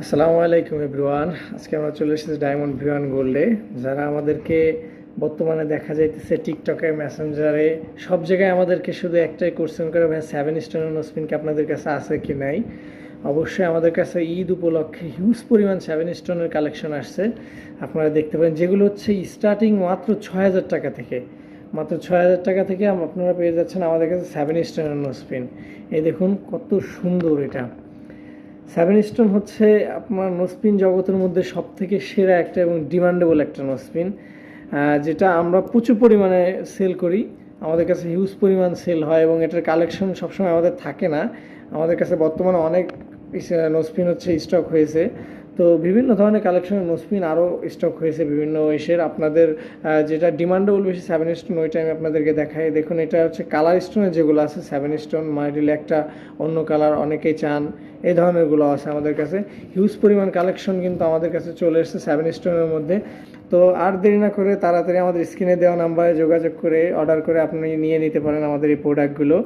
আসসালামু আলাইকুম এভরিওয়ান। আজকে আমরা চলে এসেছি ডায়মন্ড ভিওয়ান গোল্ডে। যারা আমাদেরকে বর্তমানে দেখা যাইতেছে টিকটকে, মেসেঞ্জারে, সব জায়গায় আমাদেরকে শুধু একটাই কোশ্চেন করে, ভাই 7 স্টোন নোসপিন কি আপনাদের কাছে আছে কি নাই। অবশ্যই আমাদের কাছে ঈদ উপলক্ষে হিউজ পরিমাণ 7 স্টোনের কালেকশন আসছে। আপনারা দেখতে পারেন, যেগুলো হচ্ছে স্টার্টিং মাত্র 6,000 টাকা থেকে। মাত্র 6,000 টাকা থেকে আপনারা পেয়ে যাচ্ছেন আমাদের কাছে 7 স্টোনের নোসপিন। এই দেখুন কত সুন্দর এটা। 7 স্টোন হচ্ছে আপনার নোসপিন জগতের মধ্যে সব থেকে সেরা একটা এবং ডিমান্ডেবল একটা নোসপিন, যেটা আমরা প্রচুর পরিমাণে সেল করি। আমাদের কাছে হিউজ পরিমাণ সেল হয় এবং এটার কালেকশন সবসময় আমাদের থাকে না। আমাদের কাছে বর্তমানে অনেক নোসপিন হচ্ছে স্টক হয়েছে। তো বিভিন্ন ধরনের কালেকশনের নোসপিন আরও স্টক হয়েছে বিভিন্ন ইসের। আপনাদের যেটা ডিমান্ডেবল বেশি 7 স্টোন, ওইটা আমি আপনাদেরকে দেখাই। দেখুন, এটা হচ্ছে কালার স্টোনের যেগুলো আছে 7 স্টোন মাইডিলে একটা অন্য কালার অনেকেই চান, এই ধরনেরগুলো আছে আমাদের কাছে। হিউজ পরিমাণ কালেকশন কিন্তু আমাদের কাছে চলে এসেছে 7 স্টোনের মধ্যে। তো আর দেরি না করে তাড়াতাড়ি আমাদের স্ক্রিনে দেওয়া নাম্বারে যোগাযোগ করে অর্ডার করে আপনি নিয়ে নিতে পারেন আমাদের এই প্রোডাক্টগুলো।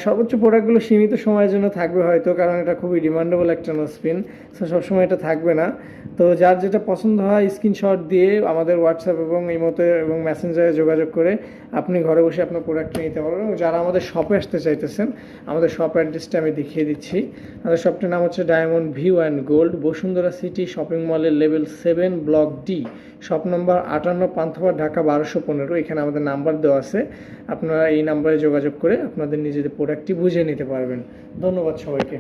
সর্বোচ্চ প্রোডাক্টগুলো সীমিত সময়ের জন্য থাকবে হয়তো, কারণ এটা খুবই ডিমান্ডেবল একটা নোসপিন, সো সবসময় এটা থাকবে না। তো যার যেটা পছন্দ হয় স্ক্রিনশট দিয়ে আমাদের হোয়াটসঅ্যাপ এবং ইমোতে এবং মেসেঞ্জারে যোগাযোগ করে আপনি ঘরে বসে আপনার প্রোডাক্টটা নিতে পারবেন। যারা আমাদের শপে আসতে চাইতেছেন, আমাদের শপ অ্যাড্রেসটা আমি দেখিয়ে দিচ্ছি। আমাদের শপটির নাম হচ্ছে Diamond View and Gold, Bashundhara City shopping মলের level 7 block D, shop number 58, Panthapath, Dhaka 1215। এখানে আমাদের নাম্বার দেওয়া আছে, আপনারা এই নাম্বারে যোগাযোগ করে আপনাদের নিজেদের প্রোডাক্টটি বুঝে নিতে পারবেন। ধন্যবাদ সবাইকে।